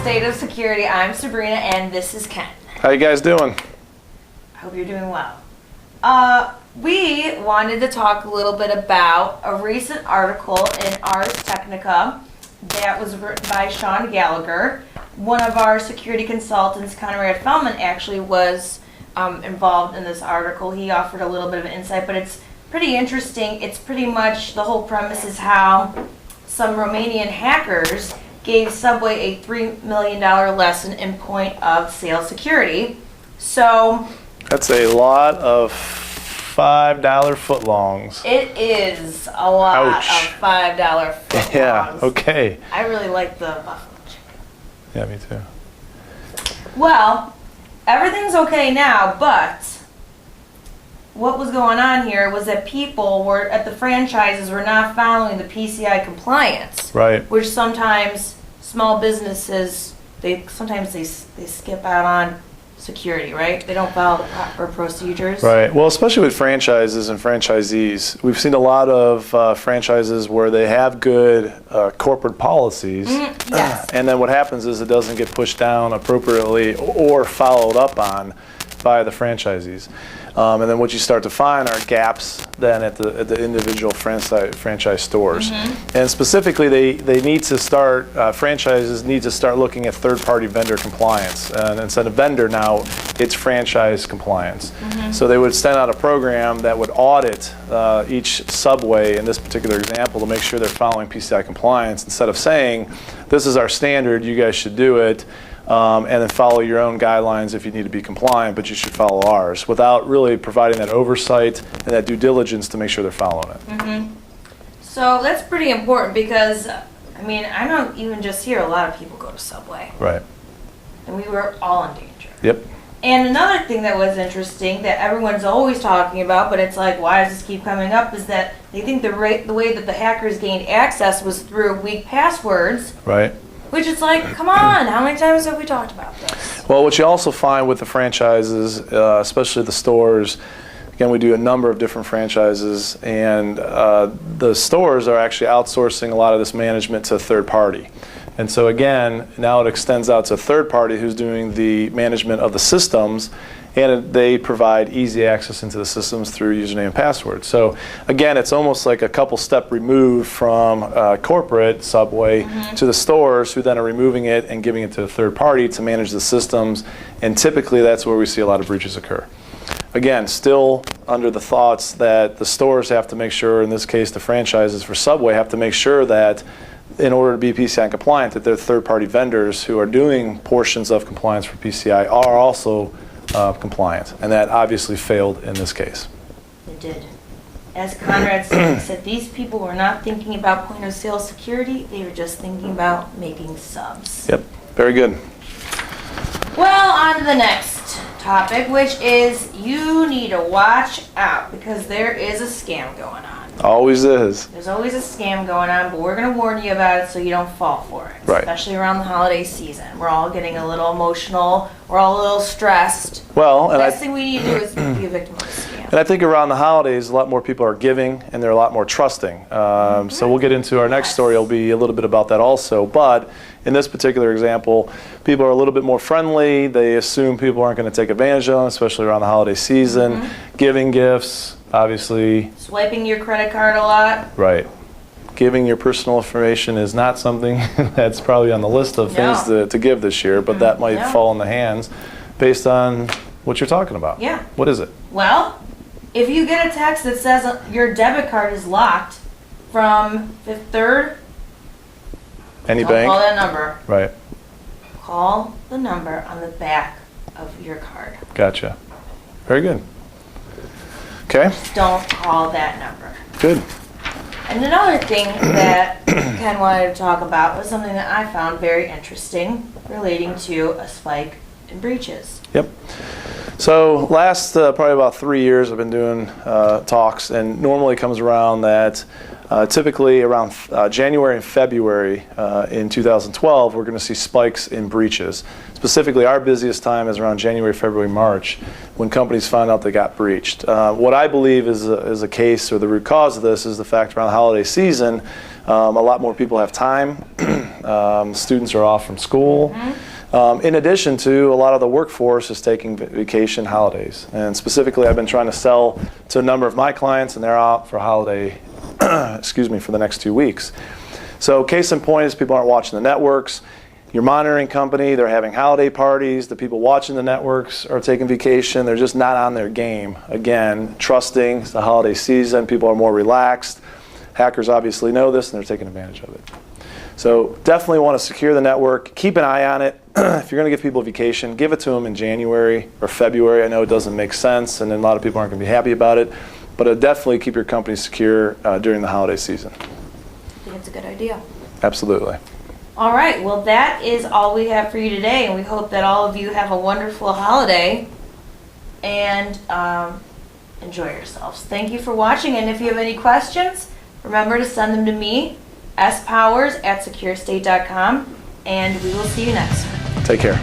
State of Security. I'm Sabrina, and this is Ken. How you guys doing? I hope you're doing well. We wanted to talk a little bit about a recent article in Ars Technica that was written by Sean Gallagher. One of our security consultants, Conrad Feldman, actually was involved in this article. He offered a little bit of insight, but it's pretty interesting. It's pretty much, the whole premise is how some Romanian hackers gave Subway a $3 million lesson in point of sale security. So that's a lot of $5 footlongs. it is a lot Ouch. of $5 footlongs. Yeah, okay. I really like the buffalo chicken. Yeah, me too. Well, everything's okay now, but what was going on here was that people were at the franchises were not following the PCI compliance, Right. which sometimes small businesses they skip out on security, right? They don't follow the proper procedures. Right. Well, especially with franchises and franchisees, we've seen a lot of franchises where they have good corporate policies, Yes. and then what happens is it doesn't get pushed down appropriately or followed up on by the franchisees. And then what you start to find are gaps then at the individual franchise stores. And specifically, they need to start, franchises need to start looking at third-party vendor compliance. And instead of vendor now, it's franchise compliance. So they would send out a program that would audit each Subway in this particular example to make sure they're following PCI compliance instead of saying, this is our standard, you guys should do it. And then follow your own guidelines if you need to be compliant, but you should follow ours without really providing that oversight and that due diligence to make sure they're following it. So that's pretty important because, I mean, I don't even just hear a lot of people go to Subway, Right. and we were all in danger. Yep. And another thing that was interesting that everyone's always talking about, but it's like, why does this keep coming up, is that they think the way that the hackers gained access was through weak passwords. Right. Which is like, come on, how many times have we talked about this? Well, what you also find with the franchises, especially the stores, again, we do a number of different franchises, and the stores are actually outsourcing a lot of this management to a third party. And so again, now it extends out to a third party who's doing the management of the systems, and they provide easy access into the systems through username and password. So again, it's almost like a couple step removed from corporate Subway to the stores, who then are removing it and giving it to a third party to manage the systems, and typically that's where we see a lot of breaches occur. Again, still under the thoughts that the stores have to make sure, in this case the franchises for Subway have to make sure that in order to be PCI compliant, that their third-party vendors who are doing portions of compliance for PCI are also compliant, and that obviously failed in this case. It did. As Conrad said, he said these people were not thinking about point of sale security, they were just thinking about making subs. Yep, very good. Well, on to the next topic, which is you need to watch out because there is a scam going on. Always is. There's always a scam going on, but we're going to warn you about it so you don't fall for it. Right. Especially around the holiday season. We're all getting a little emotional. We're all a little stressed. Well, The and best thing we need to do is be a victim of a scam. And I think around the holidays, a lot more people are giving and they're a lot more trusting. So we'll get into our next story. It'll be a little bit about that also. But in this particular example, people are a little bit more friendly. They assume people aren't going to take advantage of them, especially around the holiday season. Giving gifts, obviously. Swiping your credit card a lot. Right. Giving your personal information is not something that's probably on the list of things to give this year, but that might fall in the hands based on what you're talking about. Yeah. What is it? Well, if you get a text that says your debit card is locked from Fifth Third, Any don't bank? call that number. Right. Call the number on the back of your card. Gotcha. Very good. Okay. Don't call that number. Good. And another thing that Ken wanted to talk about was something that I found very interesting relating to a spike in breaches. Yep. So last probably about 3 years I've been doing talks, and normally comes around that typically around January and February in 2012 we're going to see spikes in breaches. Specifically, our busiest time is around January, February, March, when companies find out they got breached. What I believe is a case, or the root cause of this, is the fact around the holiday season, a lot more people have time. Students are off from school. In addition to, a lot of the workforce is taking vacation holidays. And specifically, I've been trying to sell to a number of my clients, and they're out for holiday, for the next 2 weeks. So case in point is people aren't watching the networks. Your monitoring company, they're having holiday parties. The people watching the networks are taking vacation. They're just not on their game. Again, trusting it's the holiday season. People are more relaxed. Hackers obviously know this, and they're taking advantage of it. So definitely want to secure the network. Keep an eye on it. If you're going to give people a vacation, give it to them in January or February. I know it doesn't make sense, and then a lot of people aren't going to be happy about it. But definitely keep your company secure during the holiday season. I think it's a good idea. Absolutely. All right, well, that is all we have for you today, and we hope that all of you have a wonderful holiday and enjoy yourselves. Thank you for watching, and if you have any questions, remember to send them to me, spowers@securestate.com, and we will see you next time. Take care.